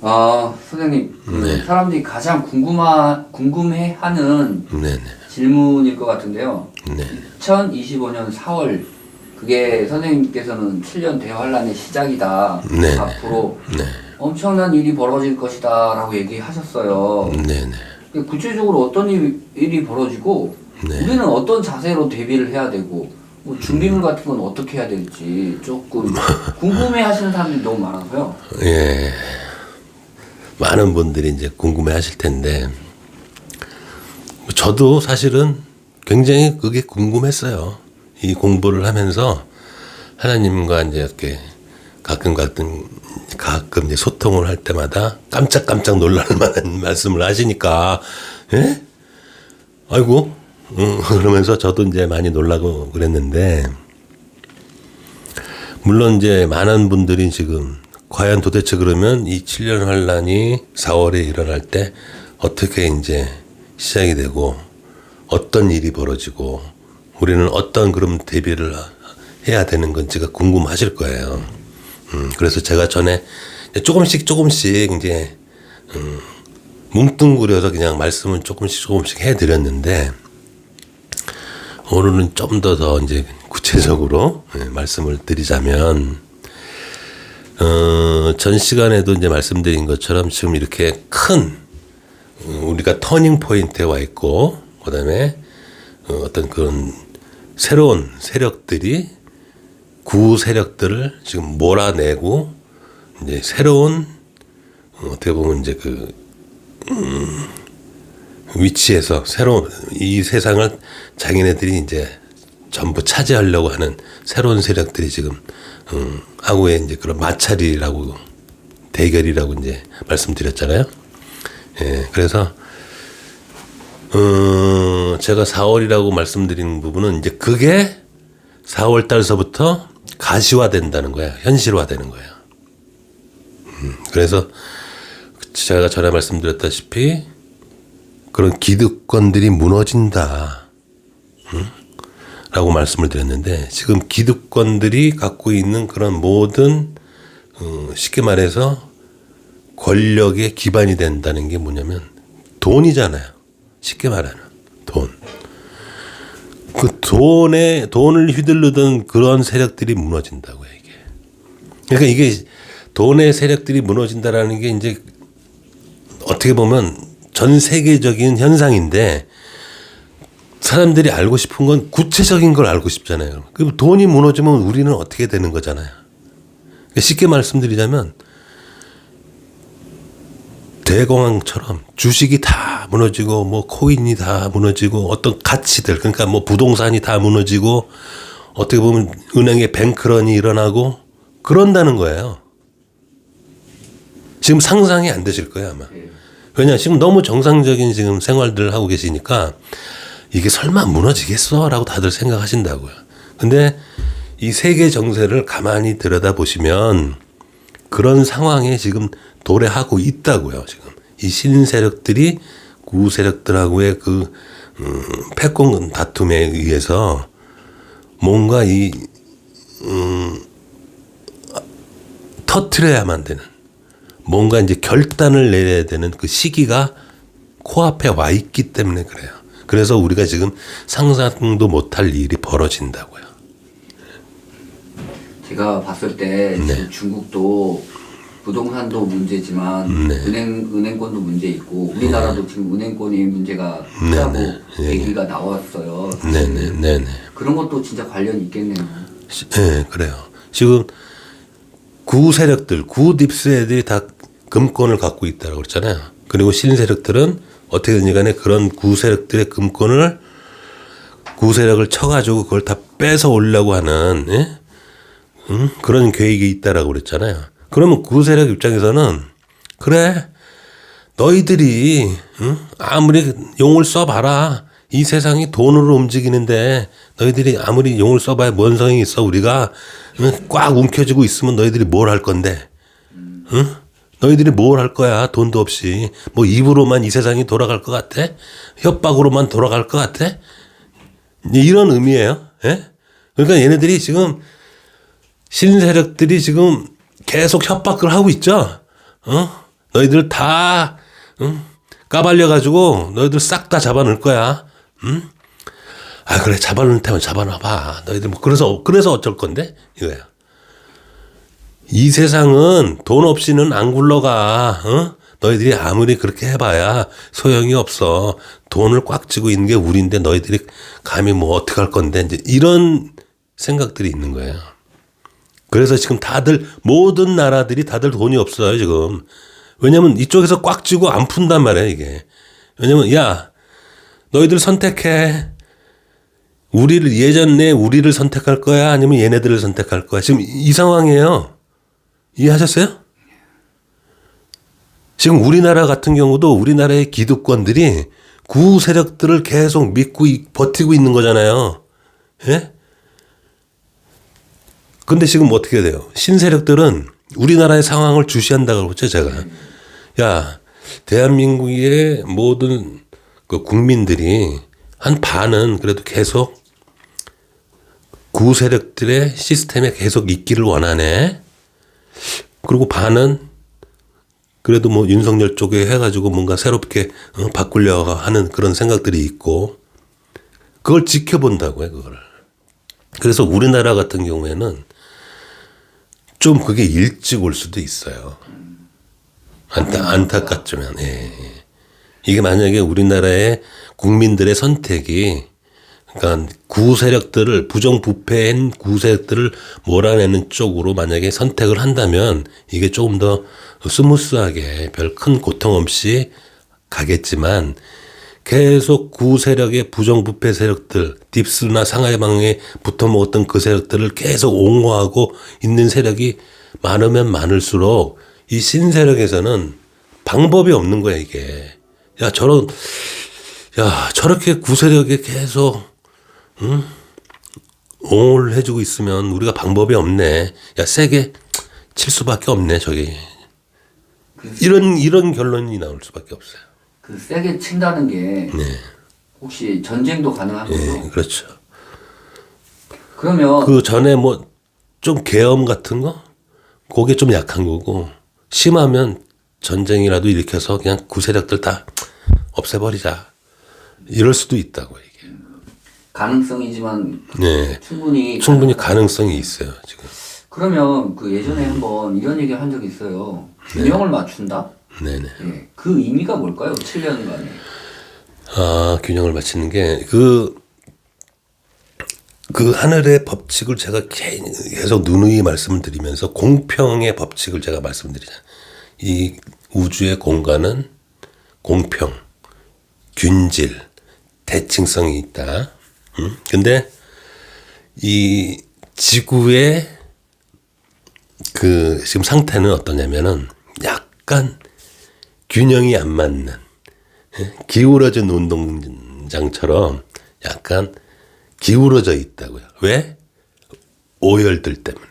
선생님, 네. 사람들이 가장 궁금해하는 네네. 질문일 것 같은데요. 네. 2025년 4월, 그게 선생님께서는 7년 대환란의 시작이다. 네. 앞으로 네. 엄청난 일이 벌어질 것이다. 라고 얘기하셨어요. 네네. 구체적으로 어떤 일이 벌어지고, 네. 우리는 어떤 자세로 대비를 해야 되고, 뭐 준비물 같은 건 어떻게 해야 될지 조금 궁금해 하시는 사람들이 너무 많아서요. 예. 많은 분들이 이제 궁금해 하실 텐데, 저도 사실은 굉장히 그게 궁금했어요. 이 공부를 하면서 하나님과 이제 이렇게 가끔 이제 소통을 할 때마다 깜짝깜짝 놀랄 만한 말씀을 하시니까, 예? 아이고, 그러면서 저도 이제 많이 놀라고 그랬는데, 물론 이제 많은 분들이 지금 과연 도대체 그러면 이 7년 환란이 4월에 일어날 때 어떻게 이제 시작이 되고 어떤 일이 벌어지고 우리는 어떤 그럼 대비를 해야 되는 건지가 궁금하실 거예요. 그래서 제가 전에 조금씩 이제 뭉뚱그려서 그냥 말씀을 조금씩 해드렸는데 오늘은 좀 더 이제 구체적으로 말씀을 드리자면 전 시간에도 이제 말씀드린 것처럼 지금 이렇게 큰 우리가 터닝 포인트에 와 있고 그다음에 어떤 그런 새로운 세력들이 구 세력들을 지금 몰아내고 이제 새로운 어떻게 보면 이제 그 위치에서 새로운 이 세상을 자기네들이 이제 전부 차지하려고 하는 새로운 세력들이 지금 하고의 이제 그런 마찰이라고 대결이라고 이제 말씀드렸잖아요. 예, 그래서 제가 4월이라고 말씀드리는 부분은 이제 그게 4월 달서부터 가시화된다는 거야, 현실화되는 거예요. 그래서 제가 전에 말씀드렸다시피 그런 기득권들이 무너진다. 라고 말씀을 드렸는데 지금 기득권들이 갖고 있는 그런 모든 쉽게 말해서 권력의 기반이 된다는 게 뭐냐면 돈이잖아요. 쉽게 말하는 돈. 그 돈을 휘둘르던 그런 세력들이 무너진다고요, 이게. 그러니까 이게 돈의 세력들이 무너진다라는 게 이제 어떻게 보면 전 세계적인 현상인데 사람들이 알고 싶은 건 구체적인 걸 알고 싶잖아요. 그럼 돈이 무너지면 우리는 어떻게 되는 거잖아요. 그러니까 쉽게 말씀드리자면 대공황처럼 주식이 다 무너지고 뭐 코인이 다 무너지고 어떤 가치들 그러니까 뭐 부동산이 다 무너지고 어떻게 보면 은행에 뱅크런이 일어나고 그런다는 거예요. 지금 상상이 안 되실 거예요 아마. 왜냐 지금 너무 정상적인 지금 생활들을 하고 계시니까 이게 설마 무너지겠어? 라고 다들 생각하신다고요. 근데 이 세계 정세를 가만히 들여다보시면 그런 상황에 지금 도래하고 있다고요. 지금 이 신세력들이 구세력들하고의 그 패권 다툼에 의해서 뭔가 이 터트려야만 되는 뭔가 이제 결단을 내려야 되는 그 시기가 코앞에 와 있기 때문에 그래요. 그래서 우리가 지금 상상도 못할 일이 벌어진다고요. 제가 봤을 때 지금 중국도 부동산도 문제지만 은행권도 문제 있고 우리나라도 지금 은행권이 문제가 크다고 얘기가 나왔어요. 네네. 그런 것도 진짜 관련이 있겠네요. 네, 그래요. 지금 구 세력들, 구 딥스 애들이 다 금권을 갖고 있다고 그랬잖아요. 그리고 신 세력들은 어떻게든지 간에 그런 구세력들의 금권을 구세력을 쳐가지고 그걸 다 뺏어 오려고 하는 그런 계획이 있다라고 그랬잖아요. 그러면 구세력 입장에서는 그래 너희들이 아무리 용을 써봐라 이 세상이 돈으로 움직이는데 너희들이 아무리 용을 써봐야 뭔 소용이 있어. 우리가 꽉 움켜쥐고 있으면 너희들이 뭘 할 건데 너희들이 뭘 할 거야. 돈도 없이. 뭐 입으로만 이 세상이 돌아갈 것 같아? 협박으로만 돌아갈 것 같아? 이런 의미예요. 예? 그러니까 얘네들이 지금 신세력들이 지금 계속 협박을 하고 있죠. 너희들 다 까발려가지고 너희들 싹 다 잡아넣을 거야. 응? 아 그래 잡아넣을 테면 잡아놔봐. 너희들 뭐 그래서 어쩔 건데 이거야. 이 세상은 돈 없이는 안 굴러가. 어? 너희들이 아무리 그렇게 해봐야 소용이 없어. 돈을 꽉 쥐고 있는 게 우리인데 너희들이 감히 뭐 어떻게 할 건데 이제 이런 생각들이 있는 거예요. 그래서 지금 다들 모든 나라들이 다들 돈이 없어요 지금. 왜냐면 이쪽에서 꽉 쥐고 안 푼단 말이야 이게. 왜냐면 야 너희들 선택해. 예전에 우리를 선택할 거야 아니면 얘네들을 선택할 거야. 지금 이 상황이에요. 이해하셨어요? 지금 우리나라 같은 경우도 우리나라의 기득권들이 구 세력들을 계속 믿고 버티고 있는 거잖아요. 예? 근데 지금 어떻게 돼요? 신세력들은 우리나라의 상황을 주시한다고 그랬죠, 제가. 야, 대한민국의 모든 그 국민들이 한 반은 그래도 계속 구 세력들의 시스템에 계속 있기를 원하네. 그리고 반은 그래도 뭐 윤석열 쪽에 해가지고 뭔가 새롭게 바꾸려고 하는 그런 생각들이 있고 그걸 지켜본다고요, 그거를. 그래서 우리나라 같은 경우에는 좀 그게 일찍 올 수도 있어요. 안타깝지만, 예. 이게 만약에 우리나라의 국민들의 선택이, 그러니까 구세력들을, 부정부패한 구세력들을 몰아내는 쪽으로 만약에 선택을 한다면 이게 조금 더 스무스하게 별 큰 고통 없이 가겠지만 계속 구세력의 부정부패 세력들, 딥스나 상하이방에 붙어먹었던 그 세력들을 계속 옹호하고 있는 세력이 많으면 많을수록 이 신세력에서는 방법이 없는 거야, 이게. 저렇게 구세력에 계속, 옹호를 해주고 있으면 우리가 방법이 없네. 세게 칠 수밖에 없네, 저기. 이런 결론이 나올 수밖에 없어요. 그 세게 친다는 게 혹시 전쟁도 가능한 거죠? 네, 그렇죠. 그러면 그 전에 뭐 좀 계엄 같은 거 그게 좀 약한 거고 심하면 전쟁이라도 일으켜서 그냥 구세력들 다 없애버리자 이럴 수도 있다고 이게. 가능성이지만 네, 충분히 가능성이 있어요 지금. 그러면 그 예전에 한번 이런 얘기 한 적이 있어요. 균형을 맞춘다. 네네. 예, 그 의미가 뭘까요? 7년간에. 균형을 맞추는 게 그 하늘의 법칙을 제가 계속 누누이 말씀을 드리면서 공평의 법칙을 제가 말씀드리잖아요. 이 우주의 공간은 공평, 균질, 대칭성이 있다. 근데 이 지구의 그 지금 상태는 어떠냐면은 약간 균형이 안 맞는 기울어진 운동장처럼 약간 기울어져 있다고요. 왜? 오열들 때문에.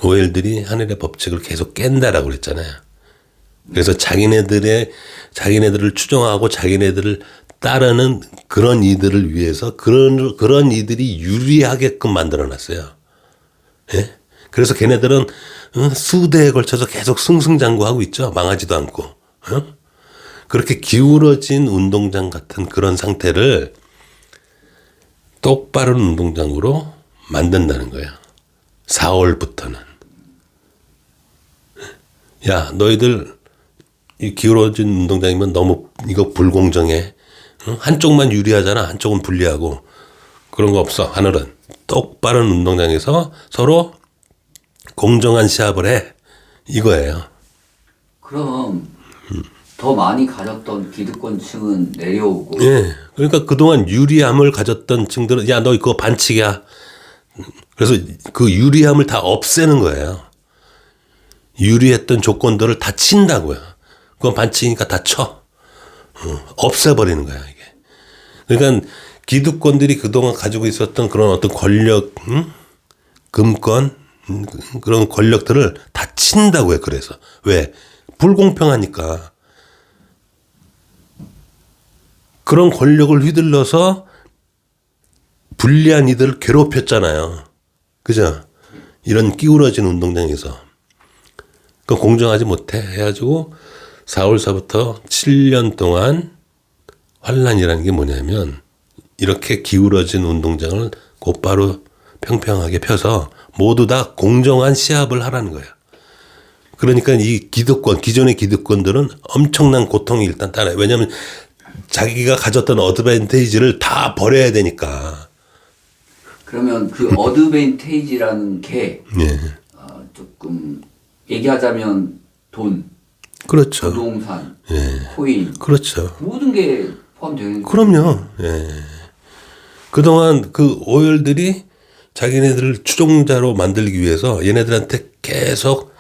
오열들이 하늘의 법칙을 계속 깬다라고 그랬잖아요. 그래서 자기네들을 추종하고 자기네들을 따르는 그런 이들을 위해서 그런 이들이 유리하게끔 만들어놨어요. 예? 그래서 걔네들은 수대에 걸쳐서 계속 승승장구하고 있죠. 망하지도 않고. 그렇게 기울어진 운동장 같은 그런 상태를 똑바른 운동장으로 만든다는 거예요. 4월부터는. 야, 너희들 이 기울어진 운동장이면 너무 이거 불공정해. 한쪽만 유리하잖아. 한쪽은 불리하고. 그런 거 없어. 하늘은. 똑바른 운동장에서 서로 공정한 시합을 해. 이거예요. 그럼 더 많이 가졌던 기득권층은 내려오고. 예. 그러니까 그동안 유리함을 가졌던 층들은 야, 너 그거 반칙이야. 그래서 그 유리함을 다 없애는 거예요. 유리했던 조건들을 다 친다고요. 그건 반칙이니까 다 쳐. 없애버리는 거야, 이게. 그러니까 기득권들이 그동안 가지고 있었던 그런 어떤 권력, 금권, 그런 권력들을 다 친다고요, 그래서. 왜? 불공평하니까. 그런 권력을 휘둘러서 불리한 이들을 괴롭혔잖아요. 그죠? 이런 기울어진 운동장에서. 그 공정하지 못해 해가지고 4월서부터 7년 동안 환란이라는 게 뭐냐면 이렇게 기울어진 운동장을 곧바로 평평하게 펴서 모두 다 공정한 시합을 하라는 거예요. 그러니까 이 기득권, 기존의 기득권들은 엄청난 고통이 일단 따라요. 왜냐하면 자기가 가졌던 어드밴테이지를 다 버려야 되니까. 그러면 그 어드밴테이지라는 게 예. 조금 얘기하자면 돈, 그렇죠. 부동산, 예. 코인, 그렇죠. 모든 게 포함되는 거죠. 그럼요. 예. 그동안 그 오열들이 자기네들을 추종자로 만들기 위해서 얘네들한테 계속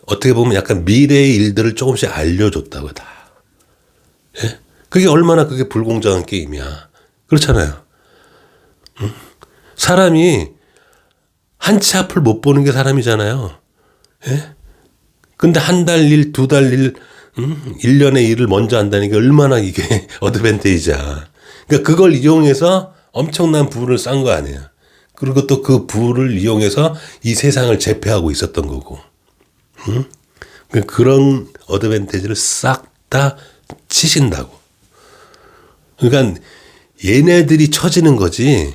어떻게 보면 약간 미래의 일들을 조금씩 알려줬다고 다. 예? 그게 얼마나 그게 불공정한 게임이야. 그렇잖아요. 응? 사람이 한 치 앞을 못 보는 게 사람이잖아요. 예? 근데 한 달 일, 두 달 일, 1년의 일을 먼저 한다는 게 얼마나 이게 어드밴테이지야. 그러니까 그걸 이용해서 엄청난 부를 싼 거 아니에요. 그리고 또 그 부를 이용해서 이 세상을 제패하고 있었던 거고. 응? 그런 어드밴테이지를 싹 다 치신다고. 그러니까 얘네들이 처지는 거지.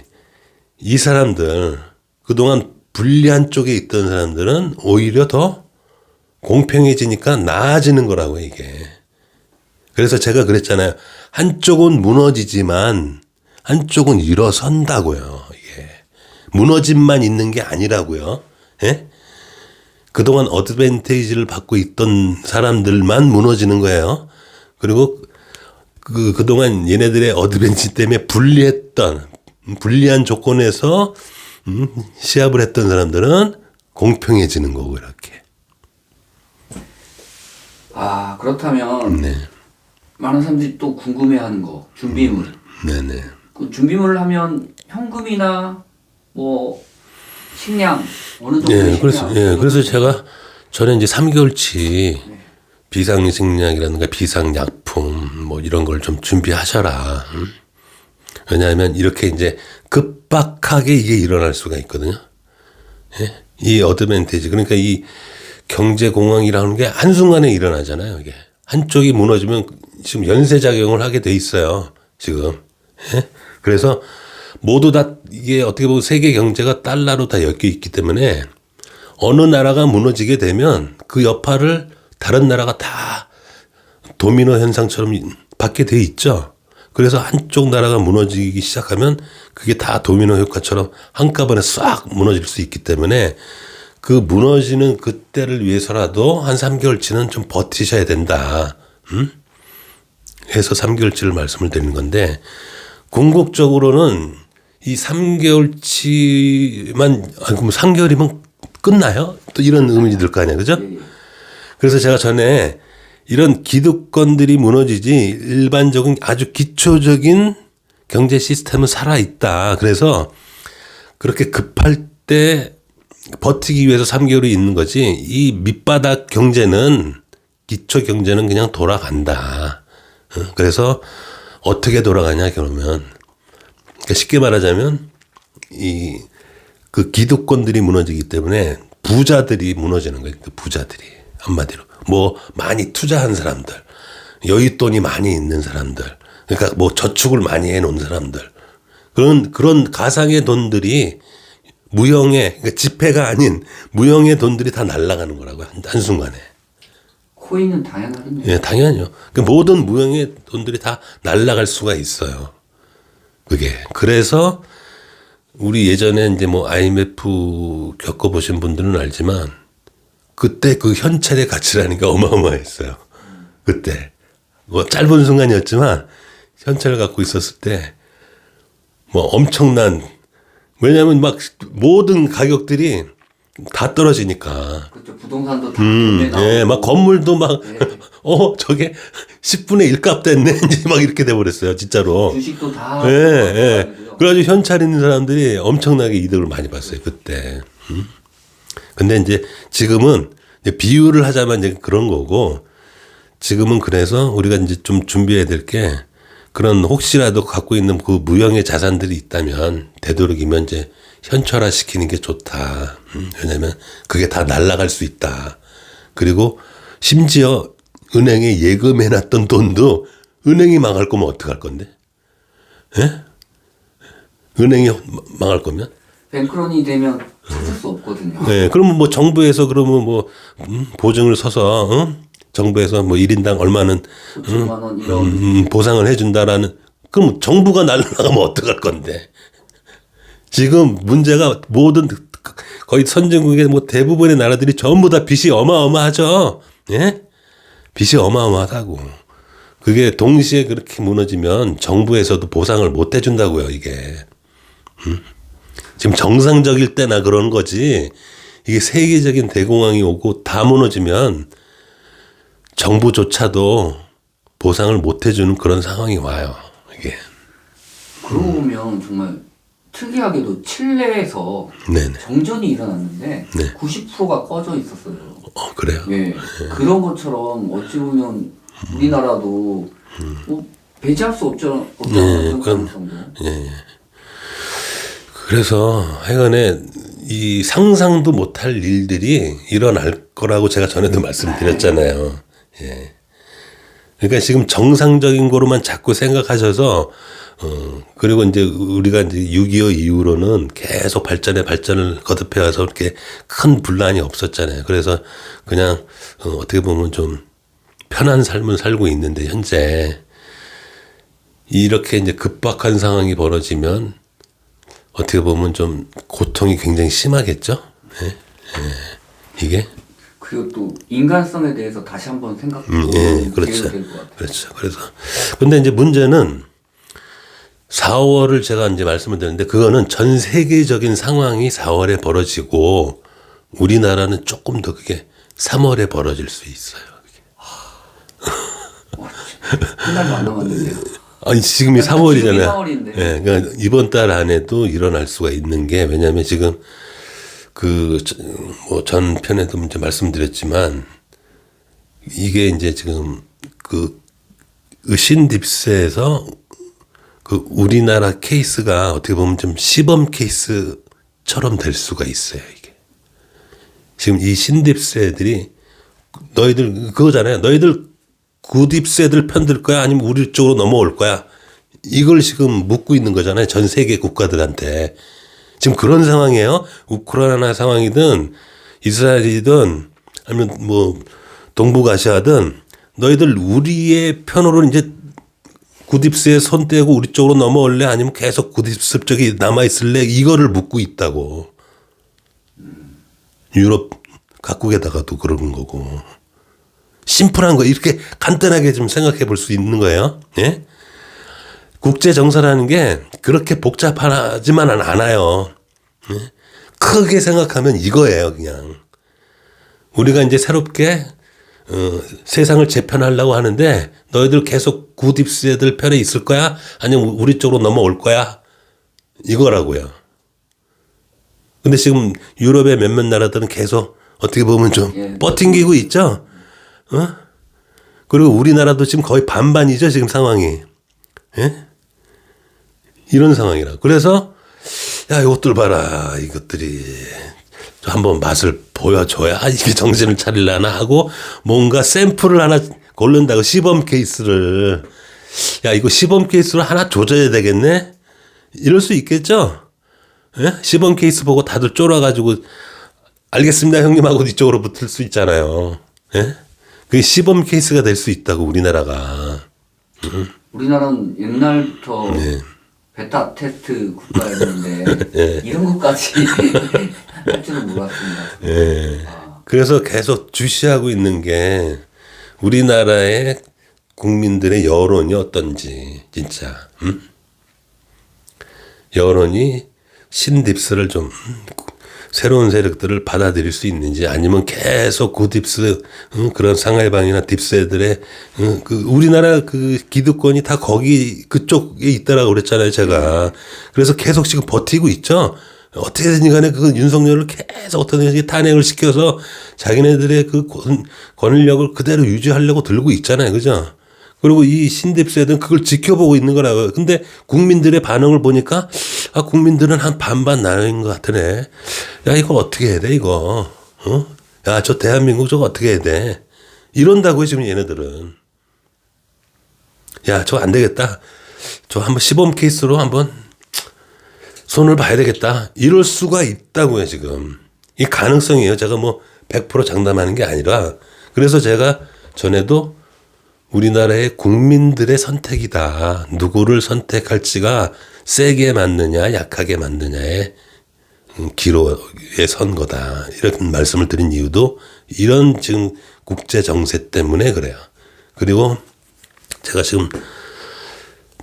이 사람들, 그동안 불리한 쪽에 있던 사람들은 오히려 더 공평해지니까 나아지는 거라고, 이게. 그래서 제가 그랬잖아요. 한쪽은 무너지지만 한쪽은 일어선다고요, 이게. 무너짐만 있는 게 아니라고요. 예? 그동안 어드밴테이지를 받고 있던 사람들만 무너지는 거예요. 그리고 그동안 얘네들의 어드밴티지 때문에 불리한 조건에서 시합을 했던 사람들은 공평해지는 거고, 이렇게. 아, 그렇다면 네. 많은 사람들이 또 궁금해하는 거, 준비물. 네네. 그 준비물을 하면 현금이나 뭐 식량 어느 정도 예, 그래서 제가 전에 이제 3개월치 비상식량이라든가 비상약품 뭐 이런 걸 좀 준비하셔라. 왜냐하면 이렇게 이제 급박하게 이게 일어날 수가 있거든요. 예? 이 어드밴티지, 그러니까 이 경제공황이라는 게 한순간에 일어나잖아요. 이게 한쪽이 무너지면 지금 연쇄작용을 하게 돼 있어요. 지금. 예? 그래서 모두 다 이게 어떻게 보면 세계 경제가 달러로 다 엮여 있기 때문에 어느 나라가 무너지게 되면 그 여파를 다른 나라가 다 도미노 현상처럼 받게 돼 있죠. 그래서 한쪽 나라가 무너지기 시작하면 그게 다 도미노 효과처럼 한꺼번에 싹 무너질 수 있기 때문에 그 무너지는 그때를 위해서라도 한 3개월치는 좀 버티셔야 된다. 해서 3개월치를 말씀을 드리는 건데, 궁극적으로는 이 3개월치만, 아니, 뭐 3개월이면 끝나요? 또 이런 의문이 들 거 아니에요. 그죠? 그래서 제가 전에 이런 기득권들이 무너지지 일반적인 아주 기초적인 경제 시스템은 살아있다. 그래서 그렇게 급할 때 버티기 위해서 3개월이 있는 거지, 이 밑바닥 경제는, 기초 경제는 그냥 돌아간다. 그래서 어떻게 돌아가냐, 그러면. 그러니까 쉽게 말하자면, 그 기득권들이 무너지기 때문에 부자들이 무너지는 거예요. 그 부자들이. 한마디로. 뭐, 많이 투자한 사람들, 여윳돈이 많이 있는 사람들, 그러니까 뭐 저축을 많이 해 놓은 사람들. 그런 가상의 돈들이 무형의, 그러니까 지폐가 아닌 무형의 돈들이 다 날아가는 거라고요. 한순간에. 코인은 당연하겠네요. 예, 당연하죠. 그러니까 모든 무형의 돈들이 다 날아갈 수가 있어요. 그게. 그래서 우리 예전에 이제 뭐 IMF 겪어보신 분들은 알지만 그때 그 현찰의 가치라는 게 어마어마했어요. 그때. 뭐 짧은 순간이었지만 현찰을 갖고 있었을 때 뭐 엄청난, 왜냐하면 막 모든 가격들이 다 떨어지니까. 그렇죠. 부동산도 다 나오고. 예, 막 건물도 막, 네. 저게 10분의 1 값 됐네. 이제 막 이렇게 돼버렸어요. 진짜로. 주식도 다. 예, 예. 그래가지고 현찰 있는 사람들이 엄청나게 이득을 많이 봤어요. 그때. 근데 이제 지금은 이제 비유를 하자면 이제 그런 거고, 지금은 그래서 우리가 이제 좀 준비해야 될 게, 그런 혹시라도 갖고 있는 그 무형의 자산들이 있다면 되도록이면 이제 현찰화 시키는 게 좋다. 왜냐면 그게 다 날아갈 수 있다. 그리고 심지어 은행에 예금해놨던 돈도 은행이 망할 거면 어떡할 건데? 예? 은행이 망할 거면? 뱅크런이 되면 찾을 수 없거든요. 네, 그러면 뭐 정부에서 그러면 뭐 보증을 서서 정부에서 뭐 1인당 얼마는 9천만 원 이런 보상을 해준다라는 그럼 정부가 날라가면 어떡할 건데? 지금 문제가 모든 거의 선진국의 뭐 대부분의 나라들이 전부 다 빚이 어마어마하죠. 예? 빚이 어마어마하다고. 그게 동시에 그렇게 무너지면 정부에서도 보상을 못 해준다고요, 이게. 지금 정상적일 때나 그런 거지. 이게 세계적인 대공황이 오고 다 무너지면 정부조차도 보상을 못 해주는 그런 상황이 와요, 이게. 그러고 보면 정말 특이하게도 칠레에서 네네. 정전이 일어났는데 네. 90%가 꺼져 있었어요. 그래요? 예, 그런 것처럼 어찌 보면 우리나라도 뭐 배제할 수 없잖아요. 그런 가능성도. 예. 그래서 하여간에 이 상상도 못할 일들이 일어날 거라고 제가 전에도 말씀드렸잖아요. 예. 그러니까 지금 정상적인 거로만 자꾸 생각하셔서 그리고 이제 우리가 이제 6.25 이후로는 계속 발전을 거듭해 와서 이렇게 큰 분란이 없었잖아요. 그래서 그냥 어떻게 보면 좀 편한 삶을 살고 있는데 현재 이렇게 이제 급박한 상황이 벌어지면 어떻게 보면 좀 고통이 굉장히 심하겠죠. 예? 예. 이게 그리고 또 인간성에 대해서 다시 한번 생각해 예, 보는 그렇죠. 기회가 될 것 같아요. 그렇죠. 그래서 근데 이제 문제는 4월을 제가 이제 말씀을 드렸는데 그거는 전 세계적인 상황이 4월에 벌어지고 우리나라는 조금 더 그게 3월에 벌어질 수 있어요. 한 달도 안 남았는데요. 아니 지금이 3월이잖아요. 4월인데. 예, 그러니까 이번 달 안에도 일어날 수가 있는 게 왜냐하면 지금 그 뭐 전 편에도 이제 말씀드렸지만 이게 이제 지금 그 신딥스에서 그 우리나라 케이스가 어떻게 보면 좀 시범 케이스처럼 될 수가 있어요. 이게 지금 이 신딥스 애들이 너희들 그거잖아요. 너희들 구딥스 애들 편들 거야 아니면 우리 쪽으로 넘어올 거야. 이걸 지금 묻고 있는 거잖아요. 전 세계 국가들한테. 지금 그런 상황이에요. 우크라이나 상황이든 이스라엘이든 아니면 뭐 동북아시아든 너희들 우리의 편으로 이제 구딥스에 손 떼고 우리 쪽으로 넘어올래 아니면 계속 구딥스 쪽이 남아있을래 이거를 묻고 있다고. 유럽 각국에다가도 그러는 거고. 심플한 거 이렇게 간단하게 좀 생각해 볼 수 있는 거예요. 예? 국제 정세라는 게 그렇게 복잡하지만은 않아요. 예? 크게 생각하면 이거예요, 그냥. 우리가 이제 새롭게 세상을 재편하려고 하는데 너희들 계속 구딥스 애들 편에 있을 거야? 아니면 우리 쪽으로 넘어올 거야? 이거라고요. 근데 지금 유럽의 몇몇 나라들은 계속 어떻게 보면 좀 버팅기고 있죠? 그리고 우리나라도 지금 거의 반반이죠, 지금 상황이. 예? 이런 상황이라. 그래서, 야, 이것들 봐라. 이것들이 한번 맛을 보여줘야 이게 정신을 차리려나 하고 뭔가 샘플을 하나 고른다고 시범 케이스를. 야, 이거 시범 케이스로 하나 조져야 되겠네? 이럴 수 있겠죠? 예? 시범 케이스 보고 다들 쫄아가지고 알겠습니다, 형님하고 이쪽으로 붙을 수 있잖아요. 예? 그게 시범 케이스가 될 수 있다고 우리나라가. 우리나라는 옛날부터 베타 테스트 국가였는데 이런 것까지 할 줄은 몰랐습니다. 예. 그래서 계속 주시하고 있는 게 우리나라의 국민들의 여론이 어떤지 진짜 여론이 신딥스를 좀 새로운 세력들을 받아들일 수 있는지 아니면 계속 구딥스 그런 상하이방이나 딥스 애들의 그 우리나라 그 기득권이 다 거기 그쪽에 있다라고 그랬잖아요 제가. 그래서 계속 지금 버티고 있죠. 어떻게든 간에 그 윤석열을 계속 어떻게든 탄핵을 시켜서 자기네들의 그 권력을 그대로 유지하려고 들고 있잖아요. 그죠? 그리고 이 신딥스 애들은 그걸 지켜보고 있는 거라고요. 근데 국민들의 반응을 보니까 국민들은 한 반반 나눠인 것 같으네. 야, 이거 어떻게 해야 돼, 이거. 야, 저 대한민국 저거 어떻게 해야 돼? 이런다고요, 지금 얘네들은. 야, 저거 안 되겠다. 저 한번 시범 케이스로 한번 손을 봐야 되겠다. 이럴 수가 있다고요, 지금. 이 가능성이에요. 제가 뭐 100% 장담하는 게 아니라. 그래서 제가 전에도 우리나라의 국민들의 선택이다. 누구를 선택할지가 세게 맞느냐, 약하게 맞느냐의 기로에 선 거다. 이런 말씀을 드린 이유도 이런 지금 국제 정세 때문에 그래요. 그리고 제가 지금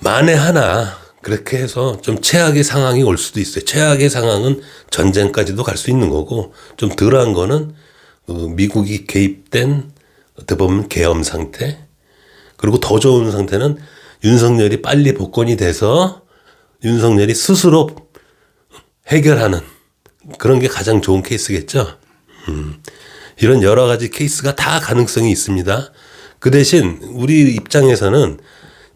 만에 하나 그렇게 해서 좀 최악의 상황이 올 수도 있어요. 최악의 상황은 전쟁까지도 갈 수 있는 거고, 좀 덜한 거는 미국이 개입된 어떻게 보면 계엄 상태, 그리고 더 좋은 상태는 윤석열이 빨리 복권이 돼서 윤석열이 스스로 해결하는 그런 게 가장 좋은 케이스겠죠. 이런 여러 가지 케이스가 다 가능성이 있습니다. 그 대신 우리 입장에서는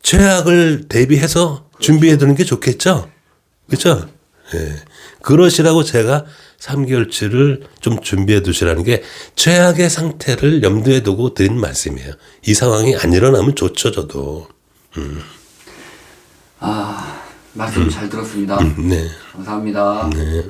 최악을 대비해서 준비해 두는 게 좋겠죠. 그렇죠? 예. 그러시라고 제가 3개월치를 좀 준비해 두시라는 게 최악의 상태를 염두에 두고 드린 말씀이에요. 이 상황이 안 일어나면 좋죠, 저도. 아, 말씀 잘 들었습니다. 네. 감사합니다. 네.